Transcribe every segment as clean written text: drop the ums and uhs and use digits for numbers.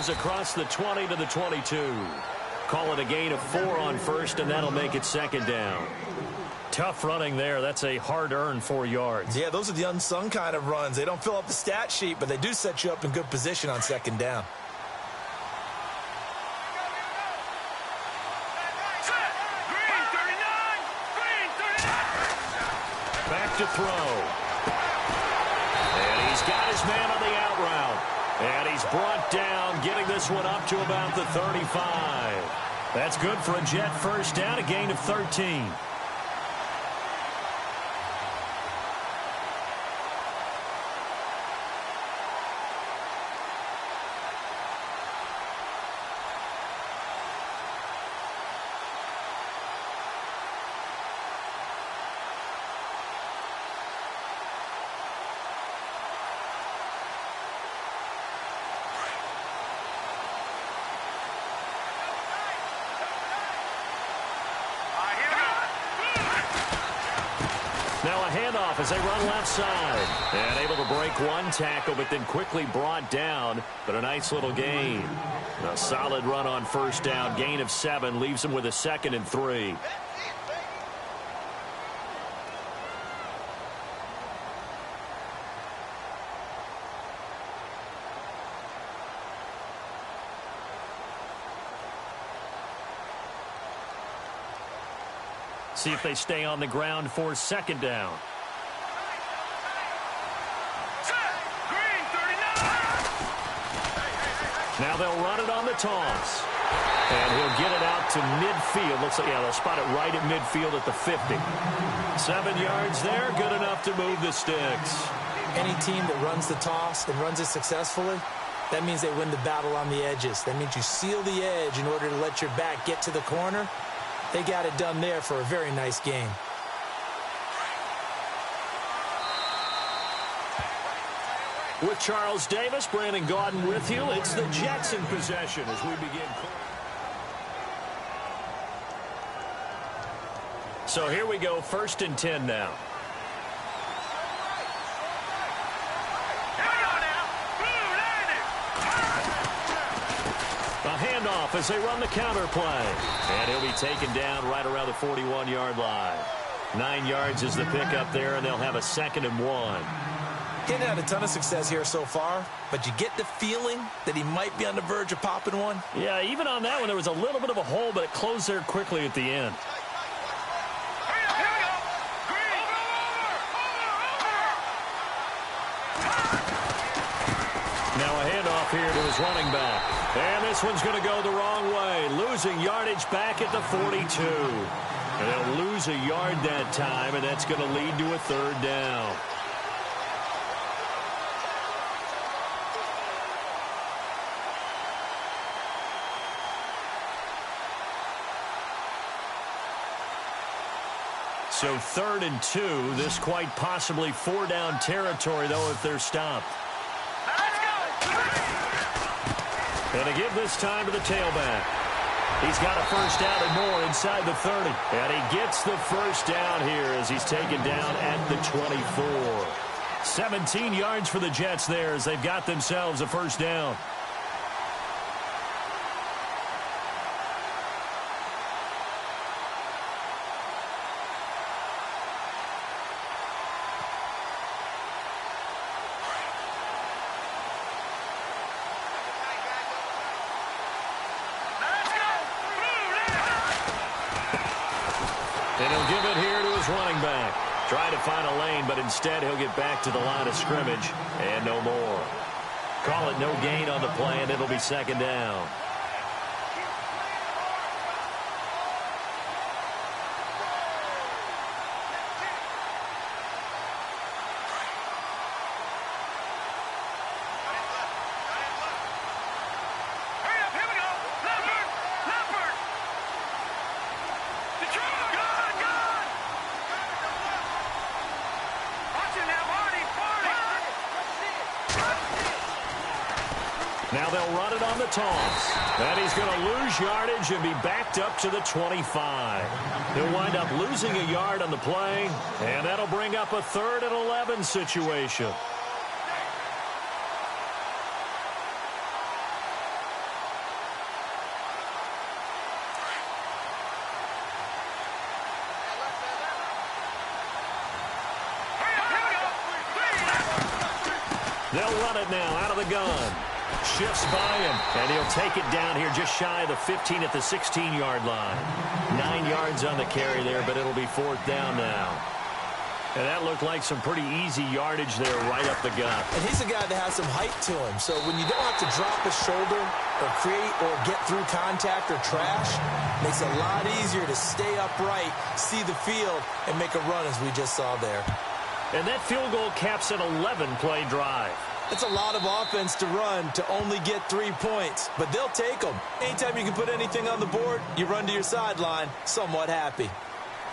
goes across the 20 to the 22. Call it a gain of 4 on first, and that'll make it second down. Tough running there. That's a hard-earned 4 yards. Yeah, those are the unsung kind of runs. They don't fill up the stat sheet, but they do set you up in good position on second down. Back to throw. And he's got his man on the out route. And he's brought down, getting this one up to about the 35. That's good for a Jet first down, a gain of 13. Now a handoff as they run left side. And able to break one tackle, but then quickly brought down. But a nice little gain. A solid run on first down. Gain of 7 leaves him with a 2nd and 3. See if they stay on the ground for second down. Now they'll run it on the toss. And he'll get it out to midfield. Looks like, yeah, they'll spot it right at midfield at the 50. 7 yards there, good enough to move the sticks. Any team that runs the toss and runs it successfully, that means they win the battle on the edges. That means you seal the edge in order to let your back get to the corner. They got it done there for a very nice game. With Charles Davis, Brandon Gaudin with you. It's the Jets in possession as we begin. So here we go, 1st and 10 now. A handoff as they run the counter play. And he'll be taken down right around the 41-yard line. 9 yards is the pickup there, and they'll have a 2nd and 1. He hasn't had a ton of success here so far, but you get the feeling that he might be on the verge of popping one. Yeah, even on that one, there was a little bit of a hole, but it closed there quickly at the end. Now a handoff here to his running back. And this one's going to go the wrong way. Losing yardage back at the 42. And they'll lose a yard that time, and that's going to lead to a 3rd down. So 3rd and 2. This quite possibly 4-down territory, though, if they're stopped. And to give this time to the tailback. He's got a first down and more inside the 30. And he gets the first down here as he's taken down at the 24. 17 yards for the Jets there as they've got themselves a first down. And he'll give it here to his running back. Trying to find a lane, but instead he'll get back to the line of scrimmage and no more. Call it no gain on the play, and it'll be 2nd down. Now they'll run it on the toss. And he's going to lose yardage and be backed up to the 25. He'll wind up losing a yard on the play, and that'll bring up a 3rd and 11 situation. They'll run it now out of the gun. Shifts by him, and he'll take it down here just shy of the 15 at the 16-yard line. 9 yards on the carry there, but it'll be 4th down now. And that looked like some pretty easy yardage there right up the gut. And he's a guy that has some height to him, so when you don't have to drop a shoulder or create or get through contact or trash, makes it a lot easier to stay upright, see the field, and make a run as we just saw there. And that field goal caps an 11-play drive. It's a lot of offense to run to only get 3 points, but they'll take them. Anytime you can put anything on the board, you run to your sideline somewhat happy.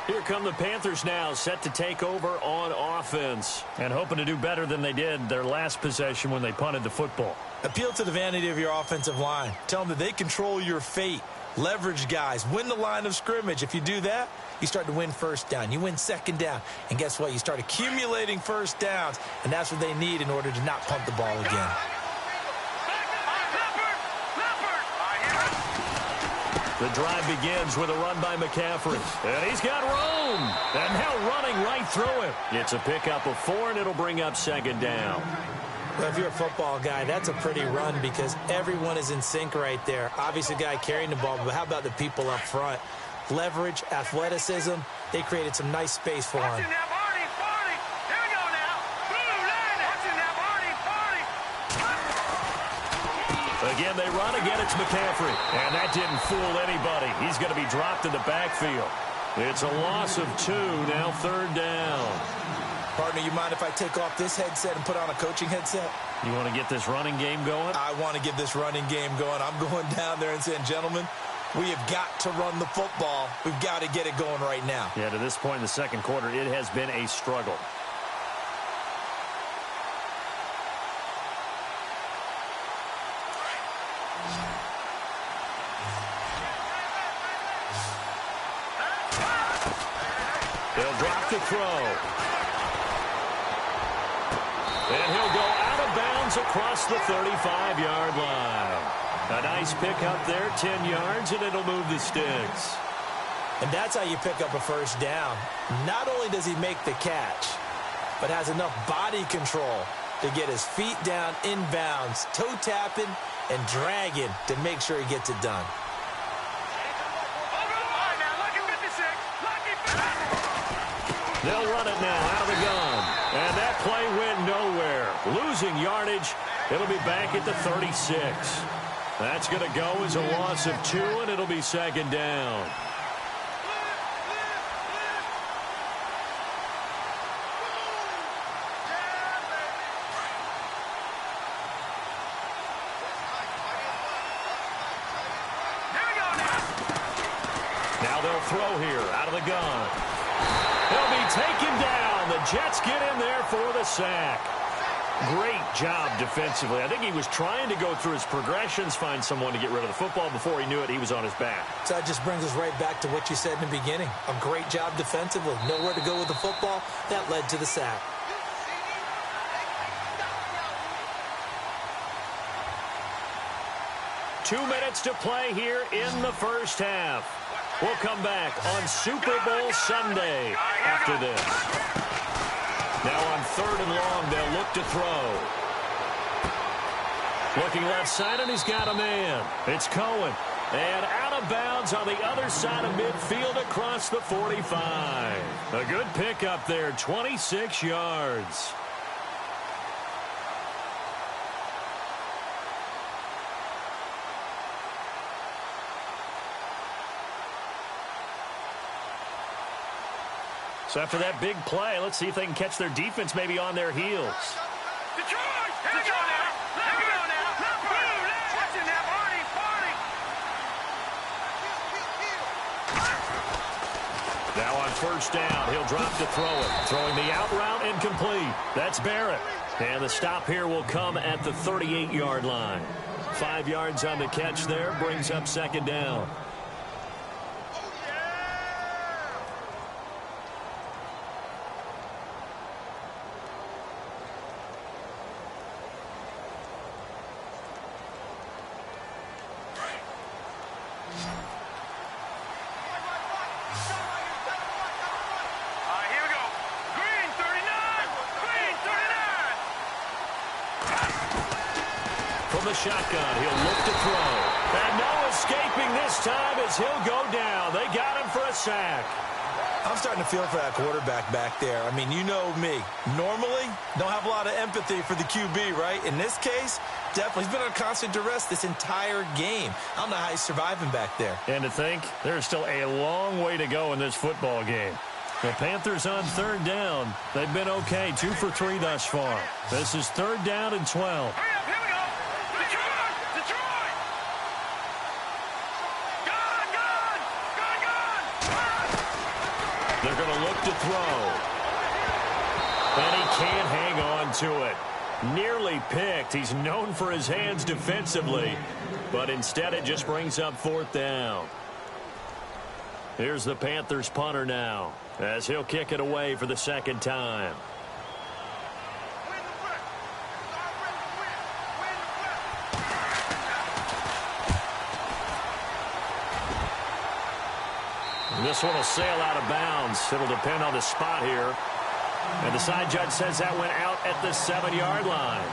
Here come the Panthers now, set to take over on offense and hoping to do better than they did their last possession when they punted the football. Appeal to the vanity of your offensive line. Tell them that they control your fate. Leverage guys. Win the line of scrimmage. If you do that, you start to win first down. You win second down. And guess what? You start accumulating first downs, and that's what they need in order to not punt the ball again. The drive begins with a run by McCaffrey. And he's got room. And now running right through him. It's a pickup of 4, and it'll bring up 2nd down. Well, if you're a football guy, that's a pretty run because everyone is in sync right there. Obviously, the guy carrying the ball, but how about the people up front? Leverage, athleticism, they created some nice space for him. Again, they run. Again, it's McCaffrey. And that didn't fool anybody. He's going to be dropped in the backfield. It's a loss of 2, now 3rd down. Partner, you mind if I take off this headset and put on a coaching headset? You want to get this running game going? I want to get this running game going. I'm going down there and saying, gentlemen, we have got to run the football. We've got to get it going right now. Yeah, to this point in the second quarter, it has been a struggle. They'll drop the throw. And he'll go out of bounds across the 35-yard line. A nice pickup there, 10 yards, and it'll move the sticks. And that's how you pick up a first down. Not only does he make the catch, but has enough body control to get his feet down inbounds, toe tapping and dragging to make sure he gets it done. They'll run it now out of the gun. And that play went nowhere. Losing yardage. It'll be back at the 36. That's going to go as a loss of 2, and it'll be 2nd down. Now they'll throw here out of the gun. He'll be taken down. The Jets get in there for the sack. Great job defensively. I think he was trying to go through his progressions, find someone to get rid of the football. Before he knew it, he was on his back. So that just brings us right back to what you said in the beginning. A great job defensively. Nowhere to go with the football. That led to the sack. Two minutes to play here in the first half. We'll come back on Super Bowl Sunday after this. Now on 3rd and long, they'll look to throw. Looking left side, and he's got a man. It's Cohen. And out of bounds on the other side of midfield across the 45. A good pickup there, 26 yards. So after that big play, let's see if they can catch their defense maybe on their heels. Now on 1st down, he'll drop to throw it. Throwing the out route incomplete. That's Barrett. And the stop here will come at the 38-yard line. 5 yards on the catch there, brings up 2nd down. from the shotgun. He'll look to throw. And no escaping this time as he'll go down. They got him for a sack. I'm starting to feel for that quarterback back there. I mean, you know me. Normally, don't have a lot of empathy for the QB, right? In this case, definitely. He's been on constant duress this entire game. I don't know how he's surviving back there. And to think, there's still a long way to go in this football game. The Panthers on third down. They've been okay, 2 for 3 thus far. This is third down and 12. They're going to look to throw. And he can't hang on to it. Nearly picked. He's known for his hands defensively. But instead it just brings up fourth down. Here's the Panthers punter now, as he'll kick it away for the second time. This one will sail out of bounds. It'll depend on the spot here. And the side judge says that went out at the 7-yard line.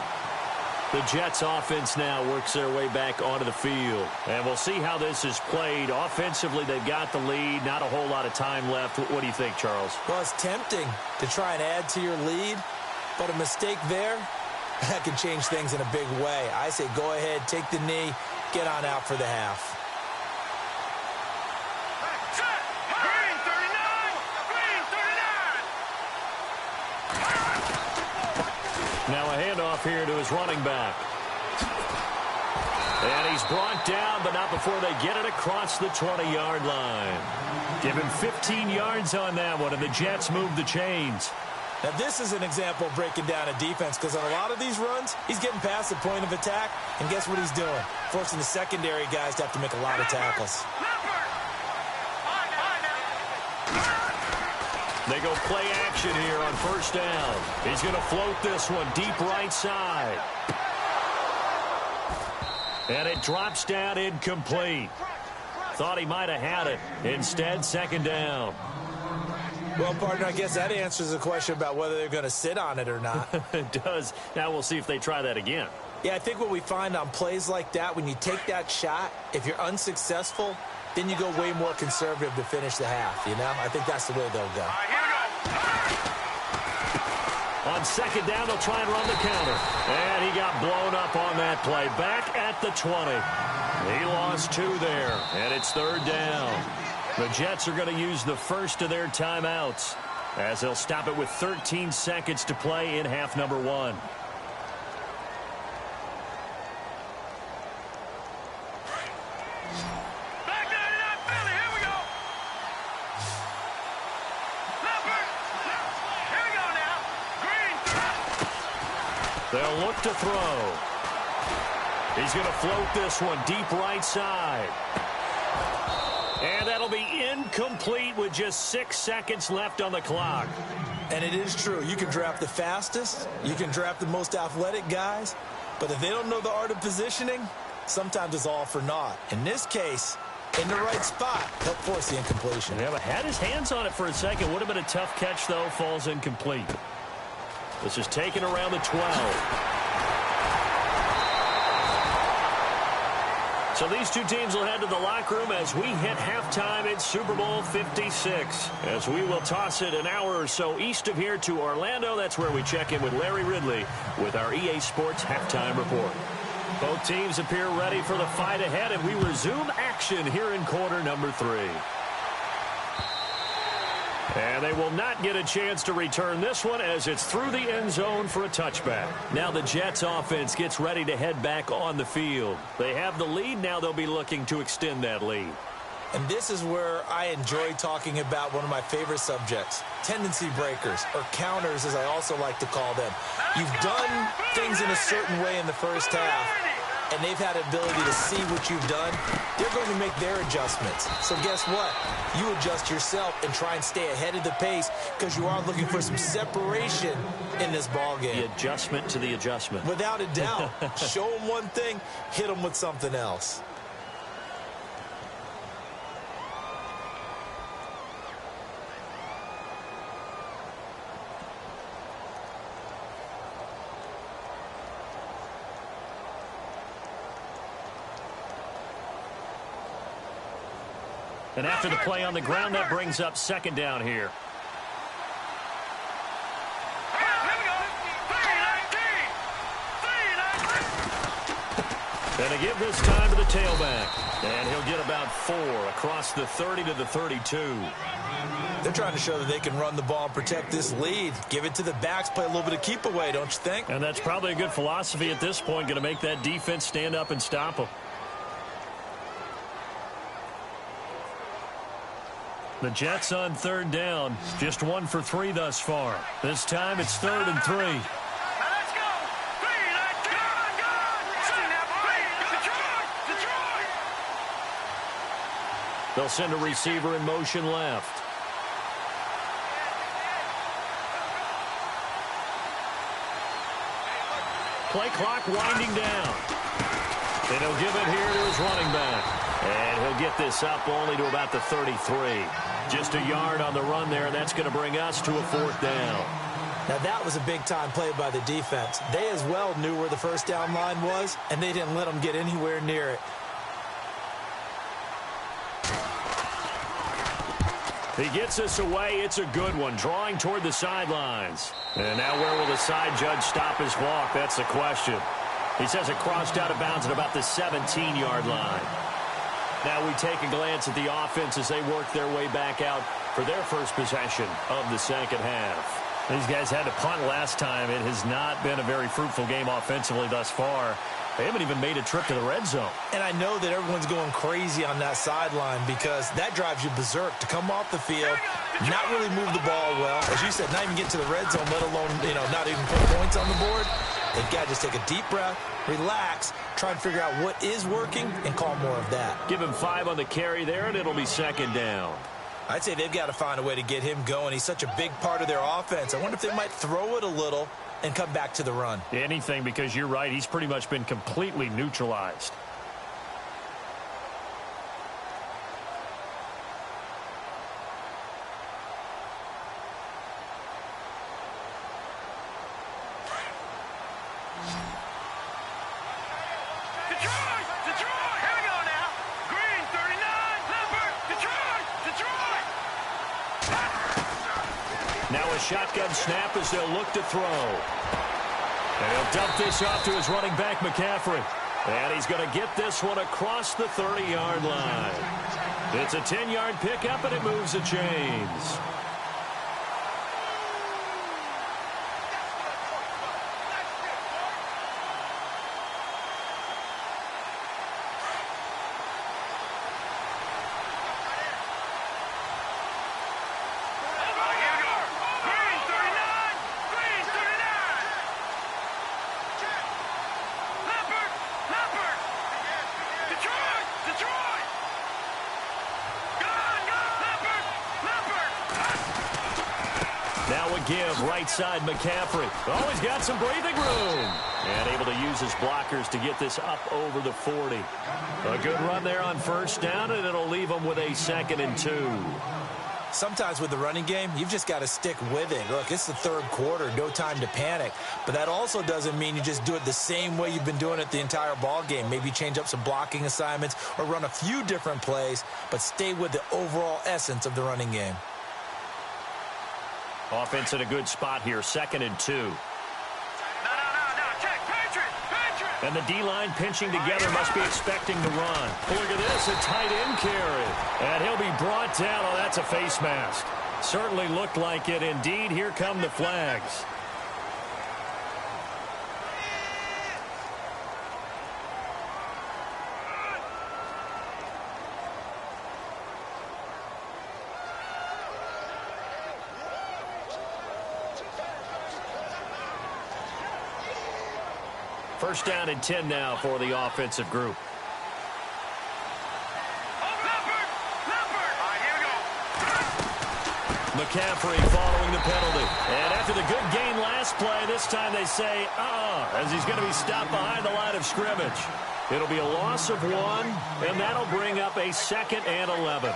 The Jets offense now works their way back onto the field. And we'll see how this is played. Offensively, they've got the lead. Not a whole lot of time left. What do you think, Charles? Well, it's tempting to try and add to your lead. But a mistake there, that can change things in a big way. I say go ahead, take the knee, get on out for the half. Now a handoff here to his running back. And he's brought down, but not before they get it across the 20-yard line. Give him 15 yards on that one, and the Jets move the chains. Now this is an example of breaking down a defense, because on a lot of these runs, he's getting past the point of attack, and guess what he's doing? Forcing the secondary guys to have to make a lot of tackles. They go play action here on first down. He's going to float this one deep right side. And it drops down incomplete. Thought he might have had it. Instead, second down. Well, partner, I guess that answers the question about whether they're going to sit on it or not. It does. Now we'll see if they try that again. Yeah, I think what we find on plays like that, when you take that shot, if you're unsuccessful, then you go way more conservative to finish the half, you know? I think that's the way they'll go. On second down, they'll try and run the counter. And he got blown up on that play. Back at the 20. He lost 2 there, and it's third down. The Jets are going to use the first of their timeouts, as they'll stop it with 13 seconds to play in half number 1. They'll look to throw. He's going to float this one deep right side. And that'll be incomplete with just 6 seconds left on the clock. And it is true. You can draft the fastest. You can draft the most athletic guys. But if they don't know the art of positioning, sometimes it's all for naught. In this case, in the right spot, he'll force the incompletion. Yeah, but had his hands on it for a second. Would have been a tough catch, though. Falls incomplete. This is taken around the 12. So these two teams will head to the locker room as we hit halftime in Super Bowl 56. As we will toss it an hour or so east of here to Orlando. That's where we check in with Larry Ridley with our EA Sports halftime report. Both teams appear ready for the fight ahead, and we resume action here in quarter number 3. And they will not get a chance to return this one as it's through the end zone for a touchback. Now the Jets offense gets ready to head back on the field. They have the lead. Now they'll be looking to extend that lead. And this is where I enjoy talking about one of my favorite subjects, tendency breakers, or counters as I also like to call them. You've done things in a certain way in the first half, and they've had the ability to see what you've done. They're going to make their adjustments. So guess what? You adjust yourself and try and stay ahead of the pace because you are looking for some separation in this ballgame. The adjustment to the adjustment. Without a doubt. Show them one thing, hit them with something else. And after the play on the ground, that brings up second down here. And they give this time to the tailback. And he'll get about 4 across the 30 to the 32. They're trying to show that they can run the ball and protect this lead. Give it to the backs, play a little bit of keep away, don't you think? And that's probably a good philosophy at this point, going to make that defense stand up and stop them. The Jets on third down, just 1 for 3 thus far. This time it's 3rd and 3. They'll send a receiver in motion left. Play clock winding down. And he'll give it here to his running back. And he'll get this up only to about the 33. Just a yard on the run there, and that's going to bring us to a 4th down. Now that was a big-time play by the defense. They as well knew where the first down line was, and they didn't let them get anywhere near it. He gets us away. It's a good one, drawing toward the sidelines. And now where will the side judge stop his walk? That's the question. He says it crossed out of bounds at about the 17-yard line. Now we take a glance at the offense as they work their way back out for their first possession of the second half. These guys had to punt last time. It has not been a very fruitful game offensively thus far. They haven't even made a trip to the red zone. And I know that everyone's going crazy on that sideline because that drives you berserk to come off the field, not really move the ball well. As you said, not even get to the red zone, let alone, not even put points on the board. They've got to just take a deep breath, relax, try and figure out what is working, and call more of that. Give him 5 on the carry there, and it'll be second down. I'd say they've got to find a way to get him going. He's such a big part of their offense. I wonder if they might throw it a little and come back to the run. Anything, because you're right. He's pretty much been completely neutralized. Now a shotgun snap as they'll look to throw. And he'll dump this off to his running back, McCaffrey. And he's going to get this one across the 30-yard line. It's a 10-yard pickup, and it moves the chains. Give right side McCaffrey. Always got some breathing room. And able to use his blockers to get this up over the 40. A good run there on first down, and it'll leave them with a 2nd and 2. Sometimes with the running game, you've just got to stick with it. Look, it's the 3rd quarter, no time to panic. But that also doesn't mean you just do it the same way you've been doing it the entire ball game. Maybe change up some blocking assignments or run a few different plays, but stay with the overall essence of the running game. Offense in a good spot here, 2nd and 2. No. Check, Patriot. And the D-line pinching together must be expecting to run. Look at this, a tight end carry. And he'll be brought down. Oh, that's a face mask. Certainly looked like it. Indeed, here come the flags. First down and 10 now for the offensive group. McCaffrey following the penalty. And after the good gain last play, this time they say, as he's going to be stopped behind the line of scrimmage. It'll be a loss of 1, and that'll bring up a 2nd and 11.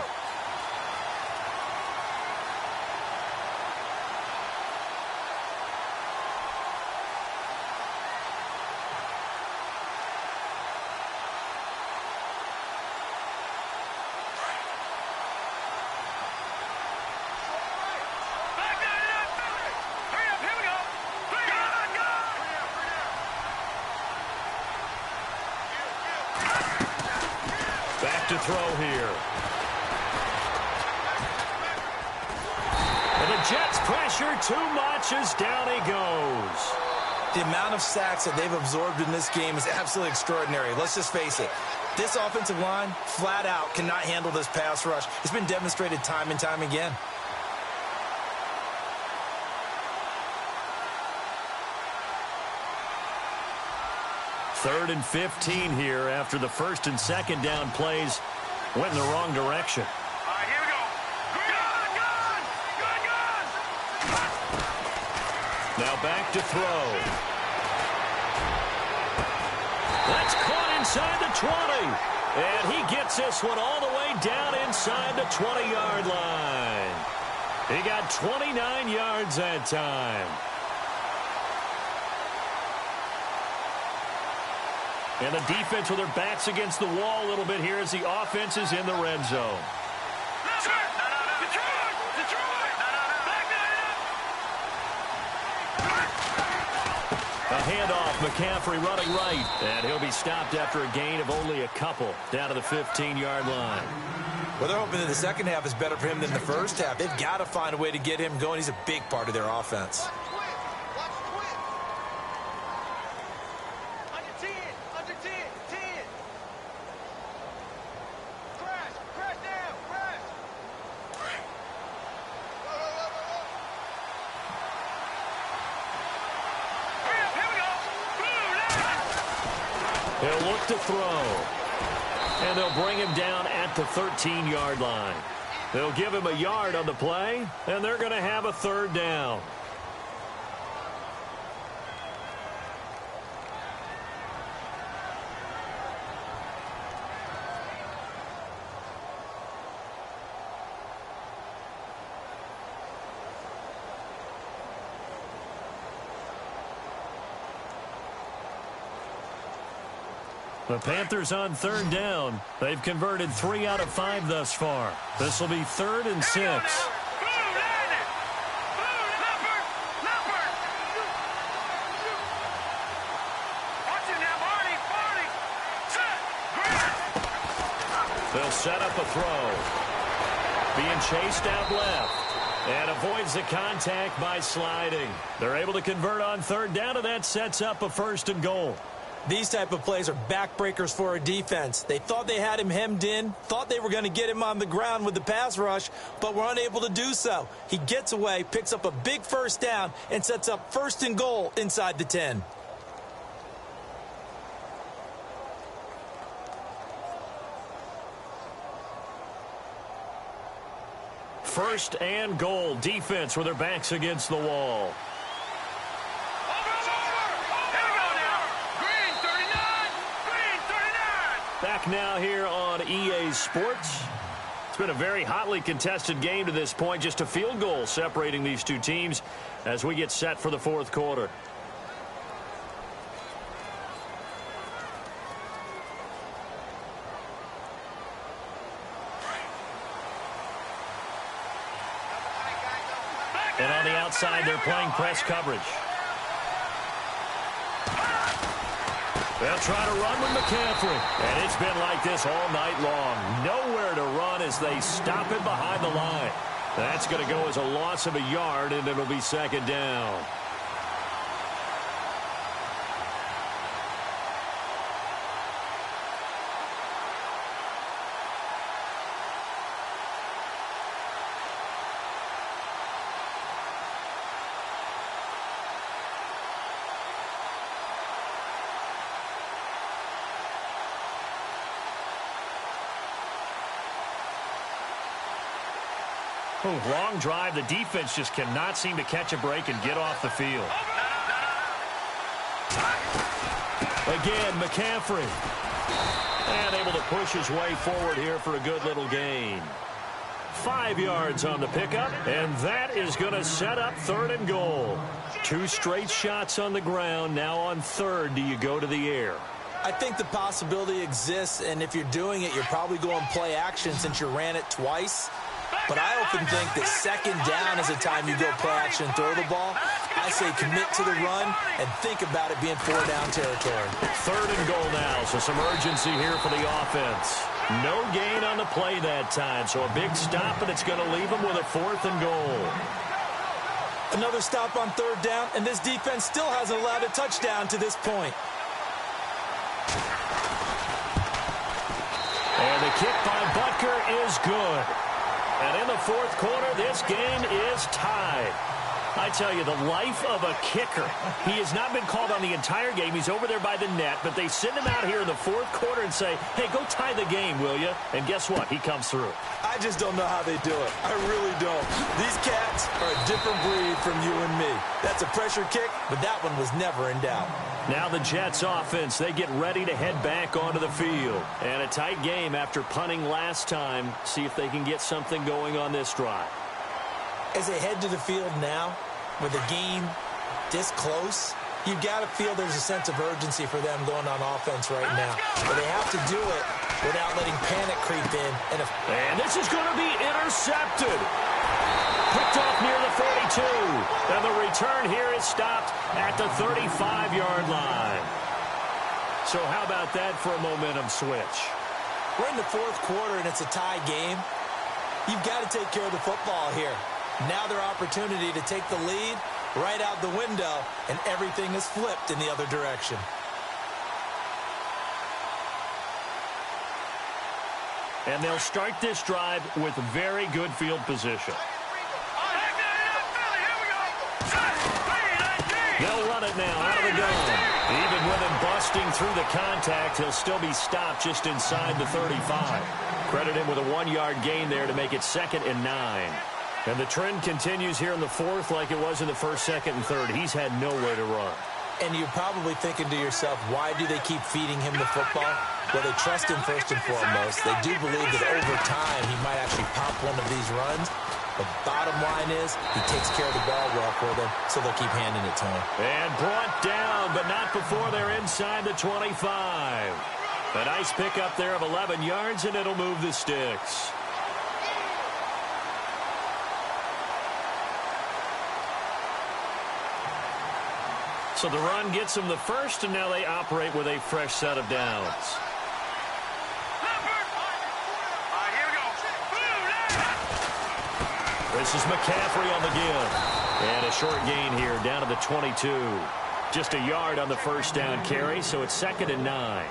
to throw here. And the Jets pressure too much as down he goes. The amount of sacks that they've absorbed in this game is absolutely extraordinary. Let's just face it. This offensive line, flat out, cannot handle this pass rush. It's been demonstrated time and time again. Third and 15 here after the first and second down plays went in the wrong direction. All right, here we go. Gun! Now back to throw. That's caught inside the 20. And he gets this one all the way down inside the 20-yard line. He got 29 yards that time. And the defense with their backs against the wall a little bit here as the offense is in the red zone. A handoff, McCaffrey running right. And he'll be stopped after a gain of only a couple down to the 15-yard line. Well, they're hoping that the second half is better for him than the first half. They've got to find a way to get him going. He's a big part of their offense. He'll look to throw. And they'll bring him down at the 13-yard line. They'll give him a yard on the play, and they're going to have a third down. The Panthers on third down. They've converted 3 out of 5 thus far. This will be 3rd and 6. They'll set up a throw. Being chased out left. And avoids the contact by sliding. They're able to convert on third down, and that sets up a 1st and goal. These type of plays are backbreakers for a defense. They thought they had him hemmed in, thought they were going to get him on the ground with the pass rush, but were unable to do so. He gets away, picks up a big 1st down, and sets up 1st and goal inside the 10. First and goal. Defense with their backs against the wall. Back now here on EA Sports. It's been a very hotly contested game to this point. Just a field goal separating these two teams as we get set for the 4th quarter. And on the outside, they're playing press coverage. They'll try to run with McCaffrey. And it's been like this all night long. Nowhere to run as they stop it behind the line. That's going to go as a loss of a yard, and it'll be 2nd down. Long drive. The defense just cannot seem to catch a break and get off the field. Again, McCaffrey. And able to push his way forward here for a good little gain. 5 yards on the pickup, and that is going to set up 3rd and goal. 2 straight shots on the ground. Now on 3rd, do you go to the air? I think the possibility exists, and if you're doing it, you're probably going play action since you ran it twice. But I often think that 2nd down is a time you go play action and throw the ball. I say commit to the run and think about it being 4 down territory. 3rd and goal now, so some urgency here for the offense. No gain on the play that time, so a big stop, and it's going to leave them with a 4th and goal. Another stop on 3rd down, and this defense still hasn't allowed a touchdown to this point. And the kick by Butker is good. And in the 4th quarter, this game is tied. I tell you, the life of a kicker. He has not been called on the entire game. He's over there by the net, but they send him out here in the 4th quarter and say, hey, go tie the game, will you? And guess what? He comes through. I just don't know how they do it. I really don't. These cats are a different breed from you and me. That's a pressure kick, but that one was never in doubt. Now the Jets offense, they get ready to head back onto the field. And a tight game after punting last time. See if they can get something going on this drive. As they head to the field now, with a game this close, you've got to feel there's a sense of urgency for them going on offense right now. But they have to do it without letting panic creep in. And this is going to be intercepted. Picked off near the 42. And the return here is stopped at the 35-yard line. So how about that for a momentum switch? We're in the 4th quarter, and it's a tie game. You've got to take care of the football here. Now their opportunity to take the lead right out the window, and everything is flipped in the other direction. And they'll start this drive with very good field position. They'll run it now out of the gun. Even with him busting through the contact, he'll still be stopped just inside the 35. Credit him with a 1-yard gain there to make it 2nd and 9. And the trend continues here in the 4th like it was in the 1st, 2nd, and 3rd. He's had nowhere to run. And you're probably thinking to yourself, why do they keep feeding him the football? Well, they trust him first and foremost. They do believe that over time he might actually pop one of these runs. The bottom line is he takes care of the ball well for them, so they'll keep handing it to him. And brought down, but not before they're inside the 25. A nice pickup there of 11 yards, and it'll move the sticks. So the run gets them the first, and now they operate with a fresh set of downs. This is McCaffrey on the give. And a short gain here down to the 22. Just a yard on the first down carry, so it's 2nd and 9.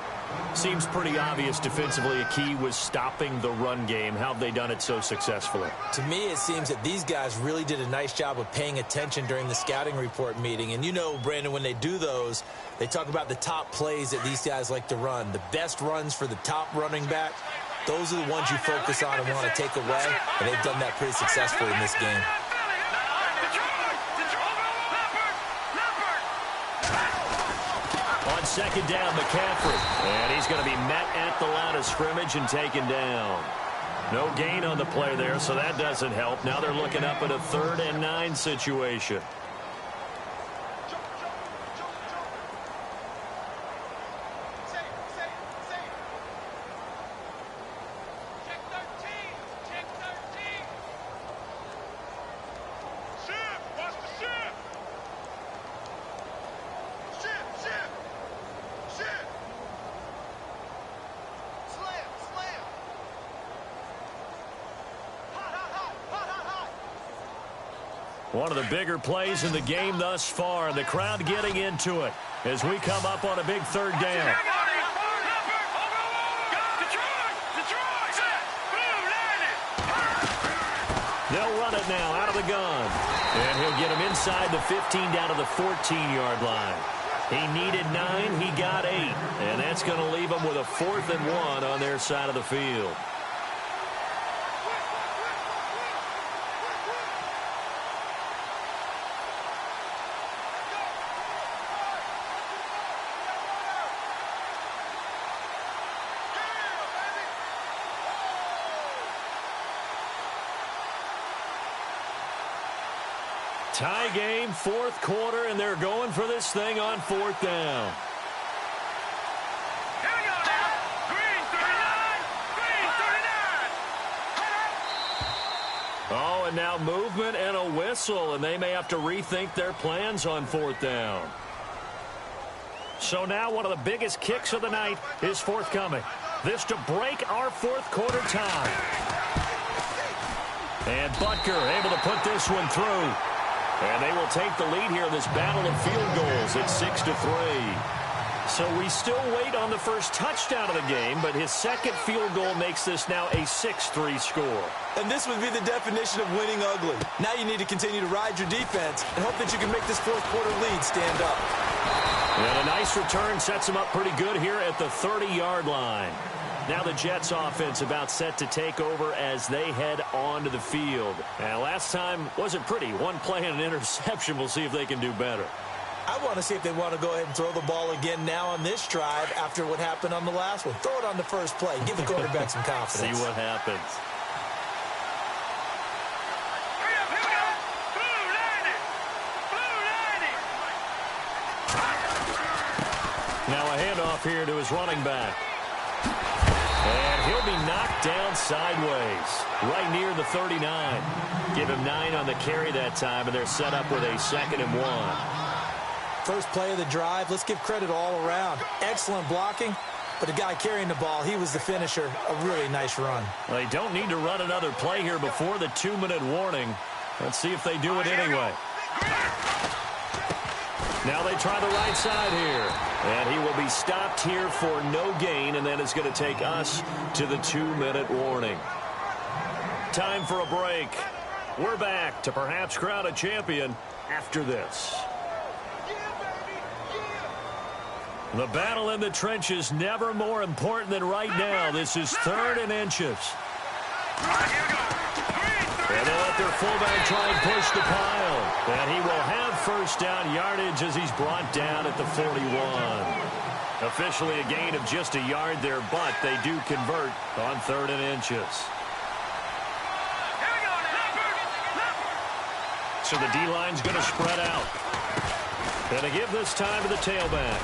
Seems pretty obvious defensively a key was stopping the run game. How have they done it so successfully? To me, it seems that these guys really did a nice job of paying attention during the scouting report meeting. And you know, Brandon, when they do those, they talk about the top plays that these guys like to run. The best runs for the top running back, those are the ones you focus on and want to take away. And they've done that pretty successfully in this game. On 2nd down, McCaffrey. And he's going to be met at the line of scrimmage and taken down. No gain on the play there, so that doesn't help. Now they're looking up at a 3rd and 9 situation. One of the bigger plays in the game thus far, and the crowd getting into it as we come up on a big 3rd down. They'll run it now out of the gun. And he'll get him inside the 15 down to the 14-yard line. He needed 9, he got 8. And that's going to leave him with a 4th and 1 on their side of the field. Tie game, 4th quarter, and they're going for this thing on 4th down. Here we go, Green 39, Green 39. Oh, and now movement and a whistle, and they may have to rethink their plans on 4th down. So now one of the biggest kicks of the night is forthcoming. This to break our fourth quarter tie. And Butker able to put this one through. And they will take the lead here in this battle of field goals at 6-3. So we still wait on the first touchdown of the game, but his second field goal makes this now a 6-3 score. And this would be the definition of winning ugly. Now you need to continue to ride your defense and hope that you can make this fourth quarter lead stand up. And a nice return sets him up pretty good here at the 30-yard line. Now the Jets offense about set to take over as they head onto the field. And last time wasn't pretty. One play and an interception. We'll see if they can do better. I want to see if they want to go ahead and throw the ball again now on this drive after what happened on the last one. Throw it on the first play. Give the quarterback some confidence. See what happens. Now a handoff here to his running back. And he'll be knocked down sideways, right near the 39. Give him 9 on the carry that time, and they're set up with a 2nd and 1. First play of the drive, let's give credit all around. Excellent blocking, but the guy carrying the ball, he was the finisher. A really nice run. They don't need to run another play here before the 2-minute warning. Let's see if they do it anyway. Now they try the right side here. And he will be stopped here for no gain, and then it's going to take us to the 2-minute warning. Time for a break. We're back to perhaps crown a champion after this. The battle in the trenches never more important than right now. This is 3rd and inches. And they let their fullback try and push the pile. And he will have first down yardage as he's brought down at the 41. Officially a gain of just a yard there, but they do convert on 3rd and inches. So the D-line's going to spread out. And to give this time to the tailback.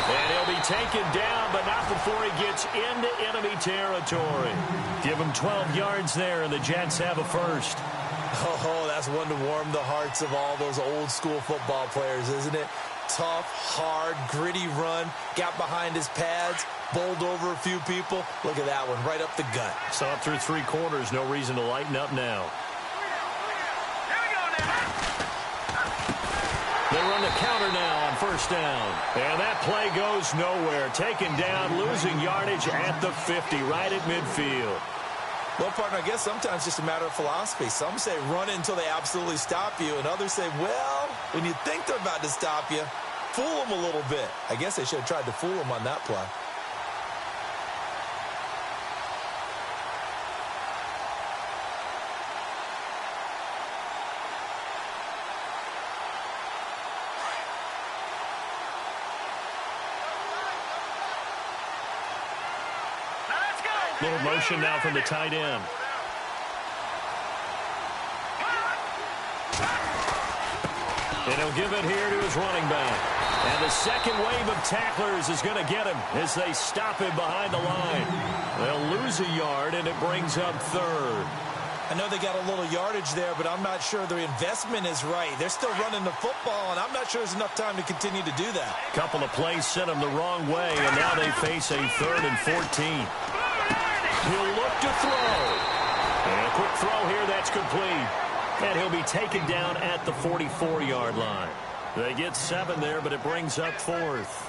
And he'll be taken down, but not before he gets into enemy territory. Give him 12 yards there, and the Jets have a first. Oh, that's one to warm the hearts of all those old-school football players, isn't it? Tough, hard, gritty run. Got behind his pads, bowled over a few people. Look at that one, right up the gut. Saw it through 3 quarters. No reason to lighten up now. They run the counter now on first down. And that play goes nowhere. Taken down, losing yardage at the 50, right at midfield. Well, partner, I guess sometimes it's just a matter of philosophy. Some say run it until they absolutely stop you, and others say, well, when you think they're about to stop you, fool them a little bit. I guess they should have tried to fool them on that play. Little motion now from the tight end. And he'll give it here to his running back. And the second wave of tacklers is going to get him as they stop him behind the line. They'll lose a yard, and it brings up 3rd. I know they got a little yardage there, but I'm not sure their investment is right. They're still running the football, and I'm not sure there's enough time to continue to do that. Couple of plays sent them the wrong way, and now they face a 3rd and 14. He'll look to throw. And a quick throw here, that's complete. And he'll be taken down at the 44-yard line. They get 7 there, but it brings up 4th.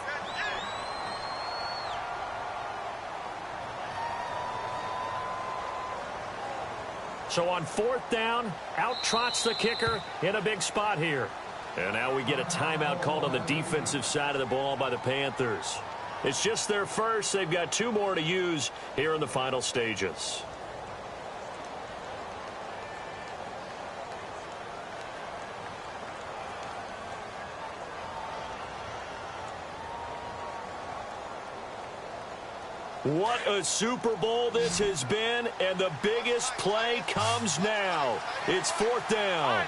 So on 4th down, out trots the kicker in a big spot here. And now we get a timeout called on the defensive side of the ball by the Panthers. It's just their first. They've got 2 more to use here in the final stages. What a Super Bowl this has been, and the biggest play comes now. It's 4th down.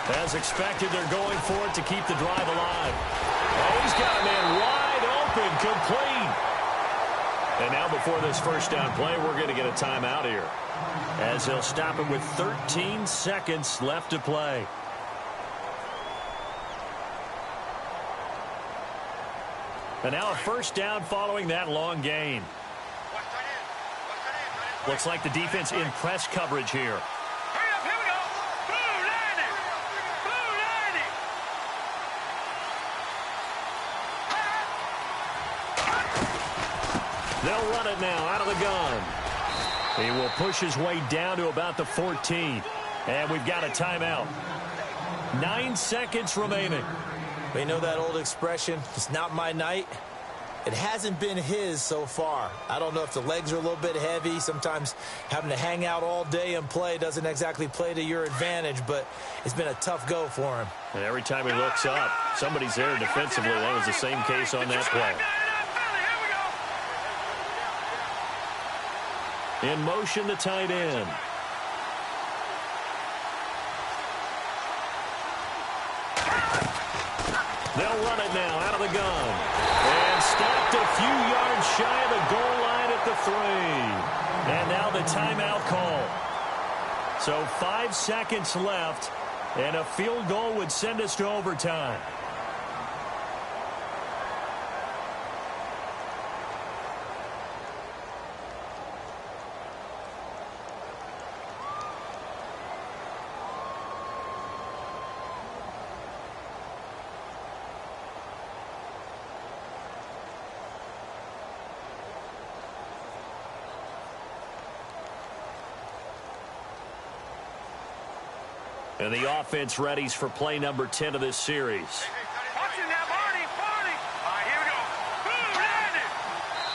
As expected, they're going for it to keep the drive alive. Oh, he's got a man wide open. open, complete. And now before this first down play, we're going to get a timeout here, as they'll stop it with 13 seconds left to play. And now a first down following that long gain. Looks like the defense in press coverage here. Hurry up, here we go. Blue lining. Blue lining. They'll run it now out of the gun. He will push his way down to about the 14. And we've got a timeout. 9 seconds remaining. You know that old expression, it's not my night? It hasn't been his so far. I don't know if the legs are a little bit heavy. Sometimes having to hang out all day and play doesn't exactly play to your advantage, but it's been a tough go for him. And every time he looks up, somebody's there defensively. That was the same case on that play. In motion, the tight end. They'll run it now out of the gun. And stopped a few yards shy of the goal line at the 3. And now the timeout call. So 5 seconds left, and a field goal would send us to overtime. And the offense readies for play number 10 of this series. Watch it now, Barney. All right, here we go. Blue lining.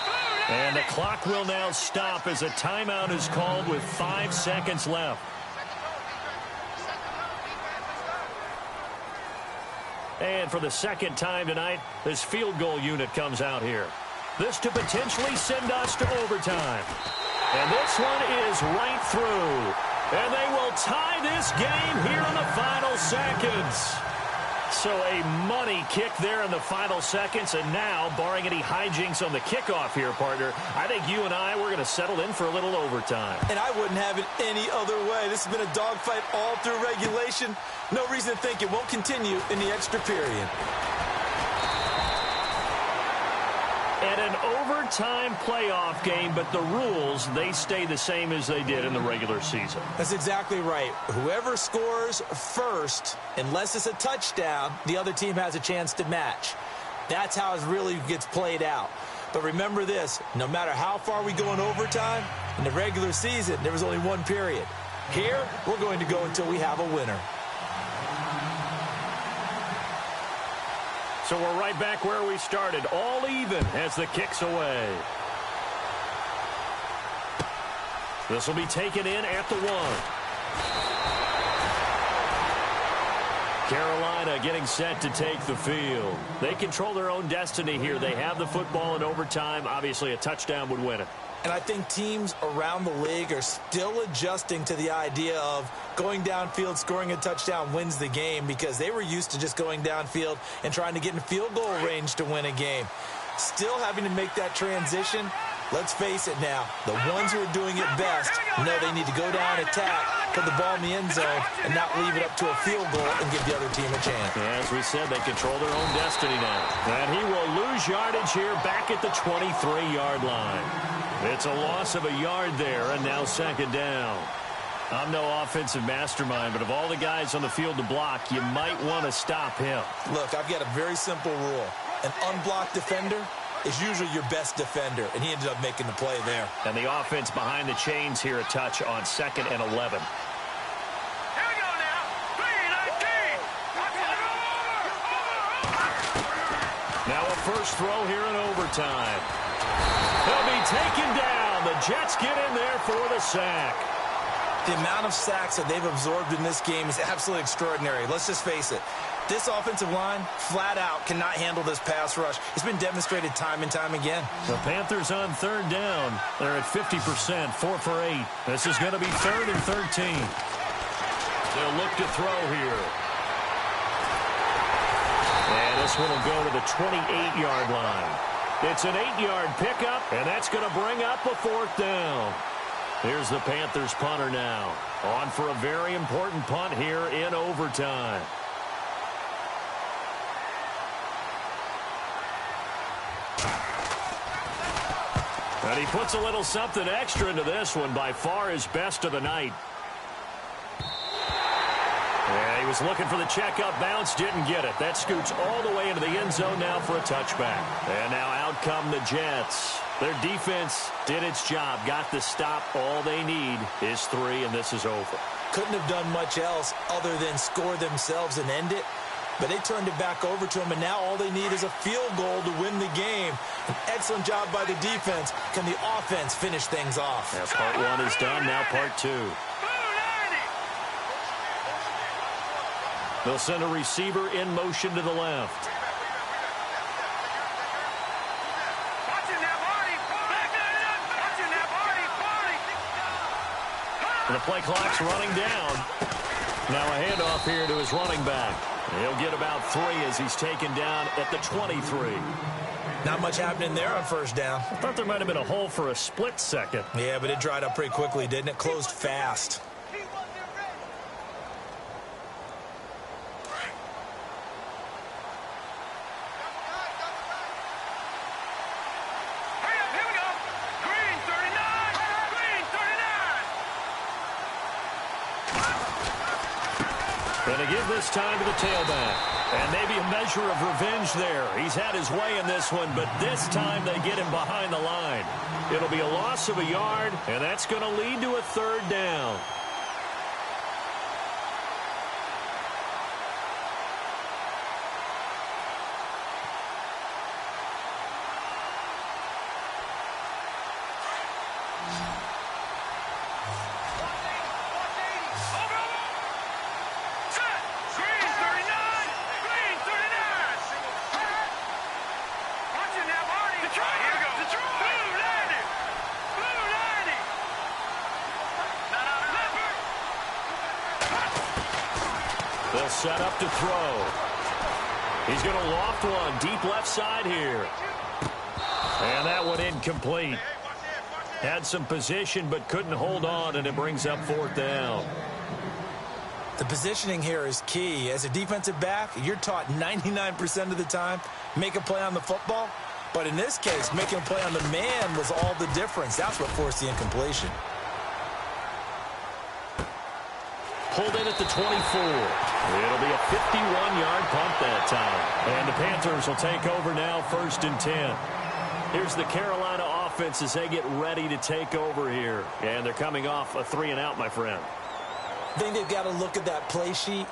Blue lining. And the clock will now stop as a timeout is called with 5 seconds left. And for the second time tonight, this field goal unit comes out here. This to potentially send us to overtime. And this one is right through. And they will tie this game here in the final seconds. So a money kick there in the final seconds. And now, barring any hijinks on the kickoff here, partner, I think you and I, we're going to settle in for a little overtime. And I wouldn't have it any other way. This has been a dogfight all through regulation. No reason to think it won't continue in the extra period. And an overtime playoff game, but the rules, they stay the same as they did in the regular season. That's exactly right. Whoever scores first, unless it's a touchdown, the other team has a chance to match. That's how it really gets played out. But remember this, no matter how far we go in overtime, in the regular season, there was only one period. Here, we're going to go until we have a winner. So we're right back where we started, all even as the kick's away. This will be taken in at the 1. Carolina getting set to take the field. They control their own destiny here. They have the football in overtime. Obviously, a touchdown would win it. And I think teams around the league are still adjusting to the idea of going downfield, scoring a touchdown wins the game, because they were used to just going downfield and trying to get in field goal range to win a game. Still having to make that transition. Let's face it now, the ones who are doing it best know they need to go down, attack, put the ball in the end zone, and not leave it up to a field goal and give the other team a chance. As we said, they control their own destiny now. And he will lose yardage here back at the 23-yard line. It's a loss of a yard there, and now second down. I'm no offensive mastermind, but of all the guys on the field to block, you might want to stop him. Look, I've got a very simple rule. An unblocked defender is usually your best defender, and he ended up making the play there. And the offense behind the chains here a touch on 2nd and 11. Here we go now. 3-19. Now a first throw here in overtime. He'll be taken down. The Jets get in there for the sack. The amount of sacks that they've absorbed in this game is absolutely extraordinary. Let's just face it. This offensive line, flat out, cannot handle this pass rush. It's been demonstrated time and time again. The Panthers on 3rd down. They're at 50%, 4 for 8. This is going to be 3rd and 13. They'll look to throw here. And this one will go to the 28-yard line. It's an 8-yard pickup, and that's going to bring up a 4th down. Here's the Panthers punter now. On for a very important punt here in overtime. And he puts a little something extra into this one, by far his best of the night. Yeah, he was looking for the check-up bounce, didn't get it. That scoots all the way into the end zone now for a touchback. And now out come the Jets. Their defense did its job, got the stop. All they need is 3, and this is over. Couldn't have done much else other than score themselves and end it. But they turned it back over to him, and now all they need is a field goal to win the game. An excellent job by the defense. Can the offense finish things off? Yeah, part 1 is done, now part 2. They'll send a receiver in motion to the left. And the play clock's running down. Now a handoff here to his running back. He'll get about 3 as he's taken down at the 23. Not much happening there on first down. I thought there might have been a hole for a split second. Yeah, but it dried up pretty quickly, didn't it? Closed fast. Going to give this time to the tailback. And maybe a measure of revenge there. He's had his way in this one, but this time they get him behind the line. It'll be a loss of a yard, and that's going to lead to a 3rd down. They'll set up to throw. He's going to loft one deep left side here. And that one incomplete. Had some position but couldn't hold on, and it brings up 4th down. The positioning here is key. As a defensive back, you're taught 99% of the time, make a play on the football. But in this case, making a play on the man was all the difference. That's what forced the incompletion. Pulled in at the 24. It'll be a 51-yard punt that time. And the Panthers will take over now, 1st and 10. Here's the Carolina offense as they get ready to take over here. And they're coming off a 3-and-out, my friend. I think they've got to look at that play sheet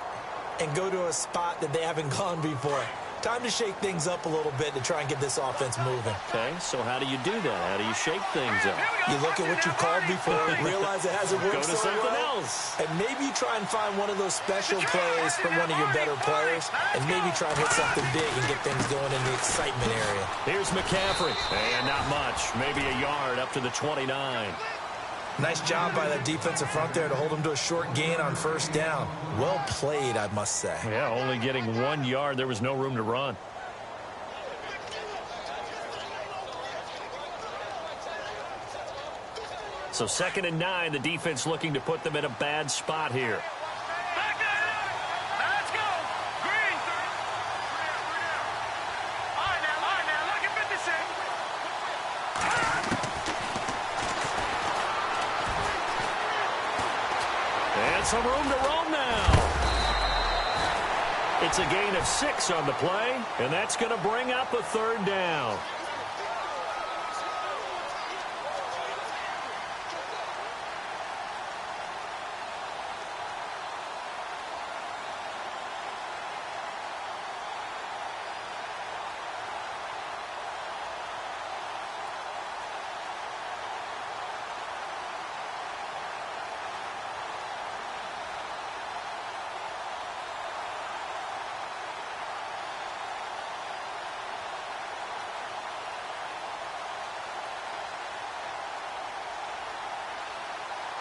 and go to a spot that they haven't gone before. Time to shake things up a little bit to try and get this offense moving. Okay, so how do you do that? How do you shake things up? You look at what you've called before, realize it hasn't worked so well. Go to something else. And maybe you try and find one of those special plays from one of your better players, and maybe try and hit something big and get things going in the excitement area. Here's McCaffrey. And not much. Maybe a yard up to the 29. Nice job by that defensive front there to hold him to a short gain on 1st down. Well played, I must say. Yeah, only getting 1 yard. There was no room to run. So 2nd and 9, the defense looking to put them in a bad spot here. Let's go. Green. All right, now. Look at 56. And some room to roam now. It's a gain of 6 on the play, and that's going to bring up a 3rd down.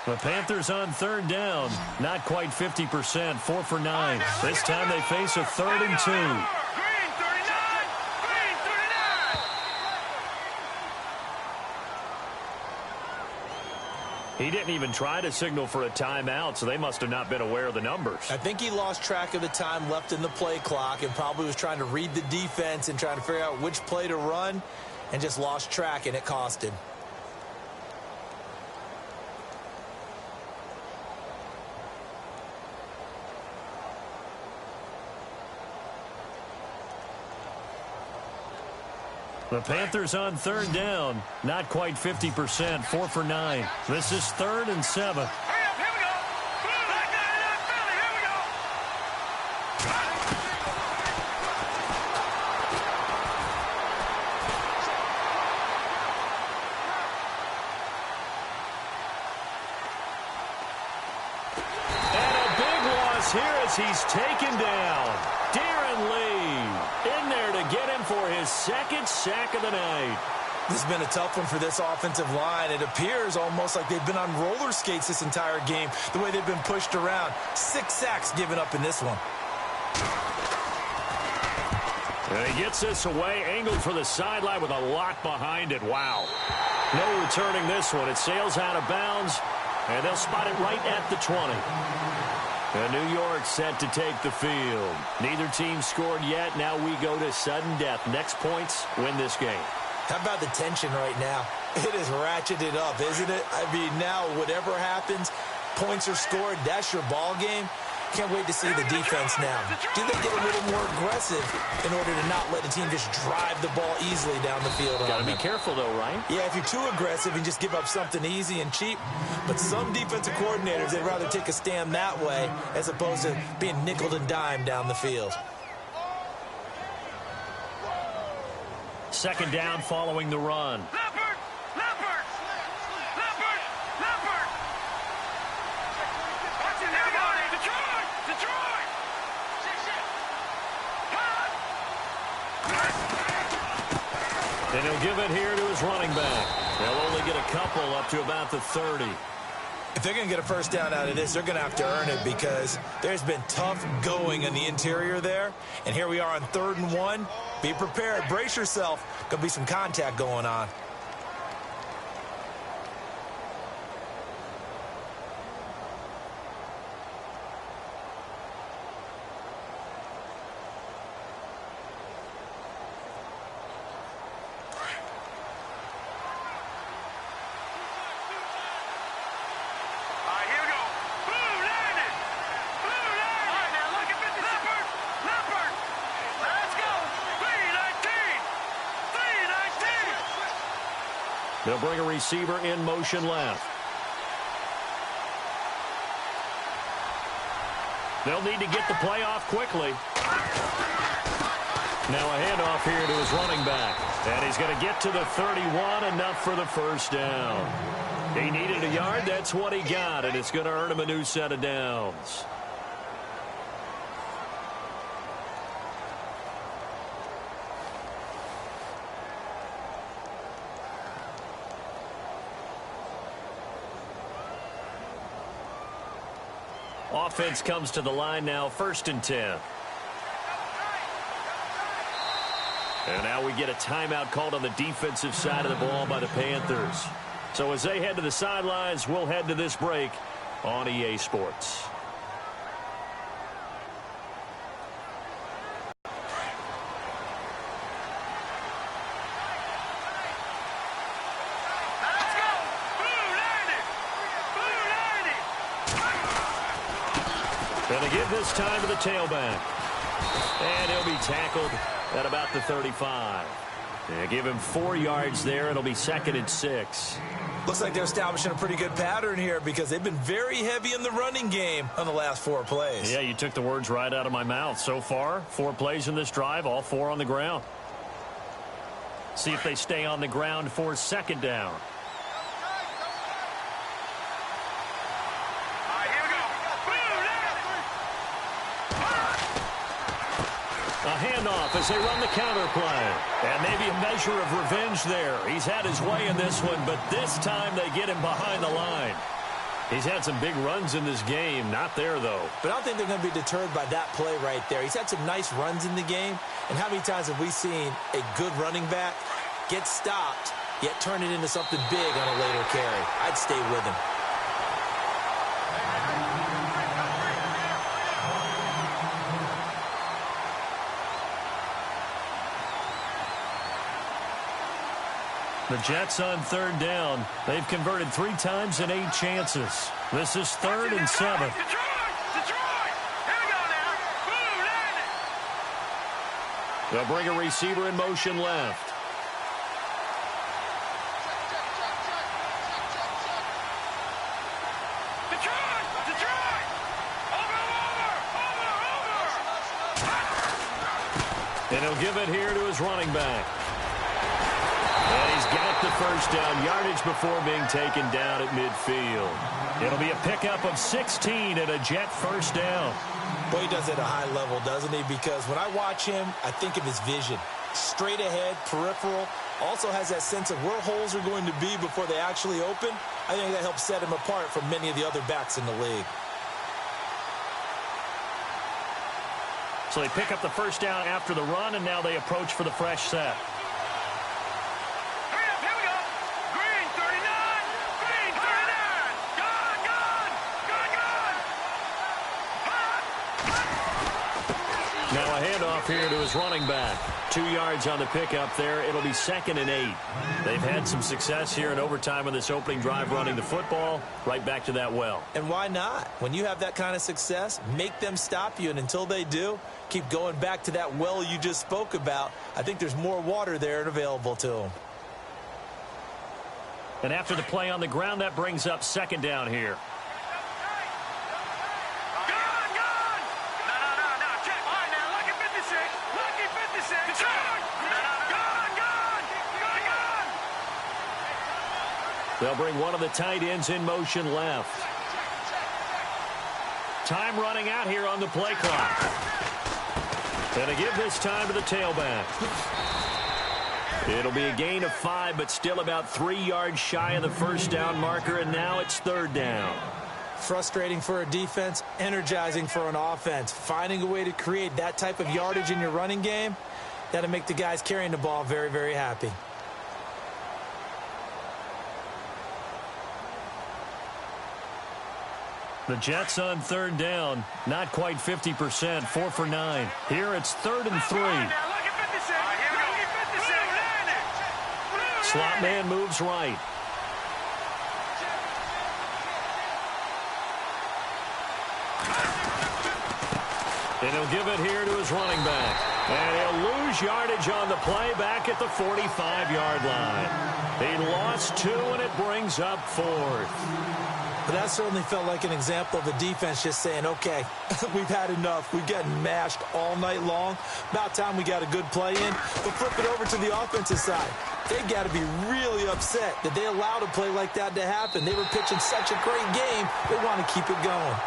The Panthers on 3rd down. Not quite 50%. 4 for 9. This time they face a 3rd and 2. Green 39. He didn't even try to signal for a timeout, so they must have not been aware of the numbers. I think he lost track of the time left in the play clock and probably was trying to read the defense and trying to figure out which play to run and just lost track, and it cost him. The Panthers on third down. Not quite 50%. 4 for 9. This is 3rd and 7. Hurry up, here we go. Like that in that Philly, here we go. And a big loss here as he's taken down. Darren Lee in there to get him for his 2nd sack of the night. This has been a tough one for this offensive line. It appears almost like they've been on roller skates this entire game, the way they've been pushed around. 6 sacks given up in this one. And he gets this away, angled for the sideline with a lot behind it. Wow. No returning this one. It sails out of bounds, and they'll spot it right at the 20. And New York set to take the field. Neither team scored yet. Now we go to sudden death. Next points win this game. How about the tension right now? It is ratcheted up, isn't it? I mean, now whatever happens, points are scored, that's your ball game. Can't wait to see the defense now. Do they get a little more aggressive in order to not let the team just drive the ball easily down the field? Got to be careful, though, right? Yeah, if you're too aggressive and just give up something easy and cheap. But some defensive coordinators, they'd rather take a stand that way as opposed to being nickeled and dimed down the field. 2nd down following the run. Leopard! Leopard! Leopard! Leopard! Watch it, everybody! Detroit! Detroit! And he'll give it here to his running back. They'll only get a couple up to about the 30. If they're going to get a first down out of this, they're going to have to earn it because there's been tough going in the interior there. And here we are on 3rd and 1. Be prepared. Brace yourself. Going to be some contact going on. They'll bring a receiver in motion left. They'll need to get the play off quickly. Now a handoff here to his running back. And he's going to get to the 31, enough for the first down. He needed a yard, that's what he got, and it's going to earn him a new set of downs. Offense comes to the line now, 1st and 10. And now we get a timeout called on the defensive side of the ball by the Panthers. So as they head to the sidelines, we'll head to this break on EA Sports. And they give this time to the tailback. And he'll be tackled at about the 35. They give him 4 yards there. It'll be 2nd and 6. Looks like they're establishing a pretty good pattern here because they've been very heavy in the running game on the last 4 plays. Yeah, you took the words right out of my mouth. So far, 4 plays in this drive, all 4 on the ground. See if they stay on the ground for 2nd down. A handoff as they run the counter play. And maybe a measure of revenge there. He's had his way in this one, but this time they get him behind the line. He's had some big runs in this game. Not there, though. But I don't think they're going to be deterred by that play right there. He's had some nice runs in the game. And how many times have we seen a good running back get stopped, yet turn it into something big on a later carry? I'd stay with him. The Jets on third down. They've converted 3 times in 8 chances. This is 3rd and 7. Detroit! Detroit! Here we go now. Boom, land it. They'll bring a receiver in motion left. Detroit! Detroit! Over! And he'll give it here to his running back. And he's got the first down yardage before being taken down at midfield. It'll be a pickup of 16 and a Jet first down. Boy, he does it at a high level, doesn't he? Because when I watch him, I think of his vision. Straight ahead, peripheral. Also has that sense of where holes are going to be before they actually open. I think that helps set him apart from many of the other backs in the league. So they pick up the first down after the run, and now they approach for the fresh set. Hurry up, here we go. Green 39. Green 39. Gone, gone. Gone, gone. Now a handoff here to his running back. 2 yards on the pickup there. It'll be 2nd and 8. They've had some success here in overtime on this opening drive running the football. Right back to that well. And why not? When you have that kind of success, make them stop you. And until they do, keep going back to that well you just spoke about. I think there's more water there and available to them. And after the play on the ground, that brings up 2nd down here. Gone, gone. No. Check. All right, now, lucky 56. Lucky 56. Detroit. Gone, gone. Gone, gone. They'll bring one of the tight ends in motion left. Time running out here on the play clock. And they give this time to the tailback. It'll be a gain of 5, but still about 3 yards shy of the first down marker, and now it's 3rd down. Frustrating for a defense, energizing for an offense. Finding a way to create that type of yardage in your running game, that'll make the guys carrying the ball very, very happy. The Jets on 3rd down, not quite 50%, 4 for 9. Here it's 3rd and 3. Now, lucky 56. All right, here we go. Lucky 56. Land it. Slot man moves right. And he'll give it here to his running back. And he'll lose yardage on the play back at the 45-yard line. He lost 2, and it brings up 4th. But that certainly felt like an example of the defense just saying, okay, we've had enough. We've gotten mashed all night long. About time we got a good play in. But flip it over to the offensive side. They got to be really upset that they allowed a play like that to happen. They were pitching such a great game, they want to keep it going.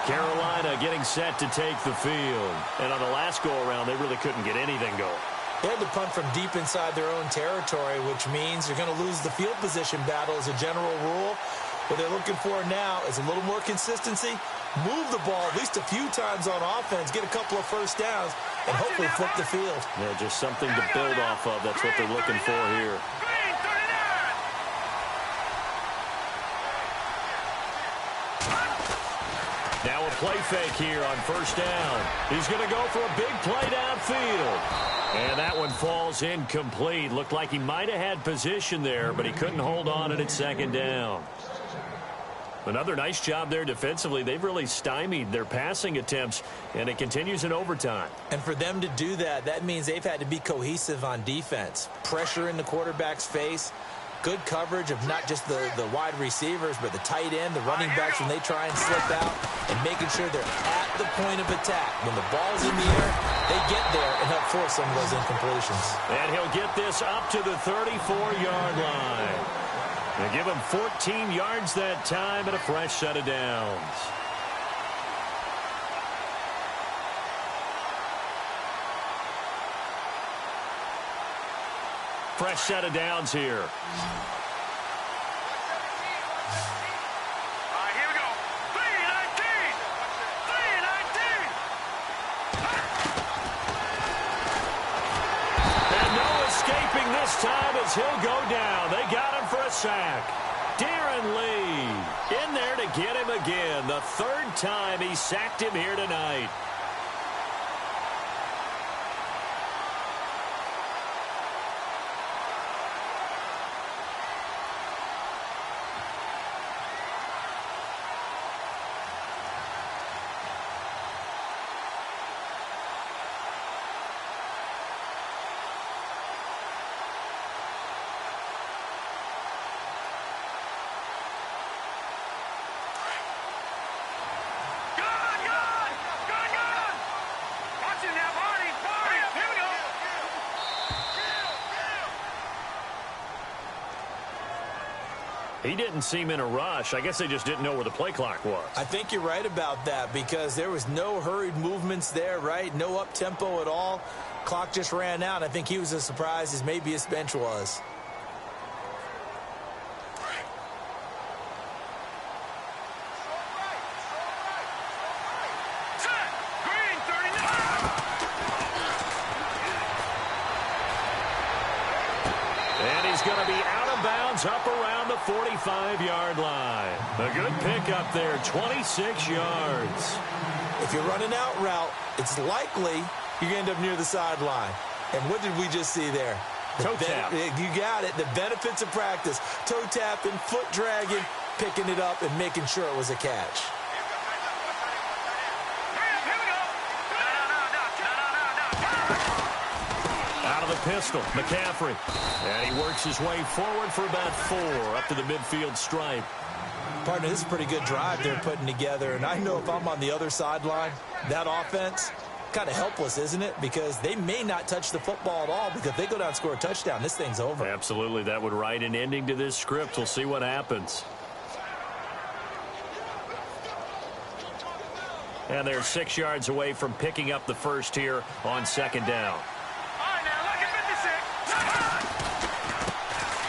Carolina getting set to take the field. And on the last go-around, they really couldn't get anything going. They had to punt from deep inside their own territory, which means you're going to lose the field position battle as a general rule. What they're looking for now is a little more consistency, move the ball at least a few times on offense, get a couple of first downs, and hopefully flip the field. Yeah, just something to build off of. That's what they're looking for here. Green 39. Now a play fake here on first down. He's going to go for a big play downfield. And that one falls incomplete. Looked like he might have had position there, but he couldn't hold on it at 2nd down. Another nice job there defensively. They've really stymied their passing attempts, and it continues in overtime. And for them to do that, that means they've had to be cohesive on defense. Pressure in the quarterback's face, good coverage of not just the wide receivers, but the tight end, the running backs when they try and slip out, and making sure they're at the point of attack. When the ball's in the air, they get there and help force some of those incompletions. And he'll get this up to the 34-yard line. They give him 14 yards that time and a fresh set of downs. Fresh set of downs here. All right, here we go. 319. 319. And no escaping this time as he'll go down. They got him for a sack. Darren Lee in there to get him again. The 3rd time he sacked him here tonight. He didn't seem in a rush. I guess they just didn't know where the play clock was. I think you're right about that because there was no hurried movements there, right? No up-tempo at all. Clock just ran out. I think he was as surprised as maybe his bench was. Going to be out of bounds up around the 45-yard line. A good pickup there, 26 yards. If you're running out route, it's likely you're going to end up near the sideline. And what did we just see there? Toe tap. You got it. The benefits of practice. Toe tapping, foot dragging, picking it up, and making sure it was a catch. Out of the pistol, McCaffrey. And he works his way forward for about 4 up to the midfield stripe. Partner, this is a pretty good drive they're putting together. And I know if I'm on the other sideline, that offense, kind of helpless, isn't it? Because they may not touch the football at all because if they go down and score a touchdown, this thing's over. Absolutely. That would write an ending to this script. We'll see what happens. And they're 6 yards away from picking up the first here on second down.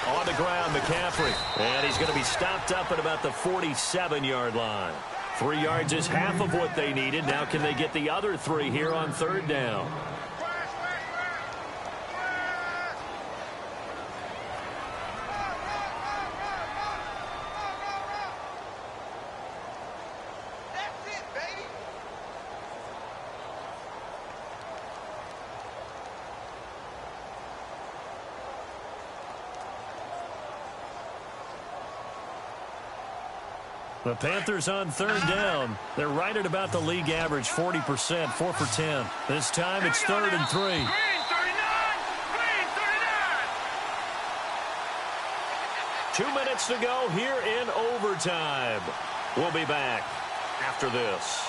On the ground, McCaffrey. And he's going to be stopped up at about the 47-yard line. 3 yards is half of what they needed. Now can they get the other 3 here on third down? The Panthers on third down. They're right at about the league average, 40%, 4 for 10. This time it's 3rd and 3. Green 39! Green 39! 2 minutes to go here in overtime. We'll be back after this.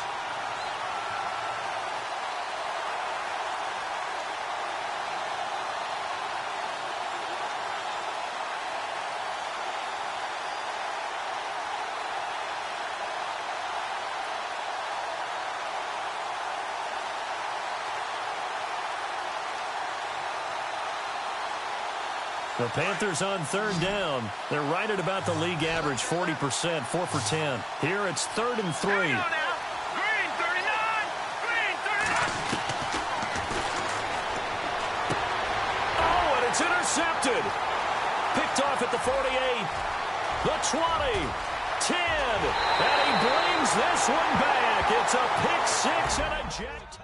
The Panthers on third down. They're right at about the league average, 40%, 4 for 10. Here it's 3rd and 3. Green 39! Green 39! Oh, and it's intercepted. Picked off at the 48, the 20, 10, and he brings this one back. It's a pick 6 and a jet.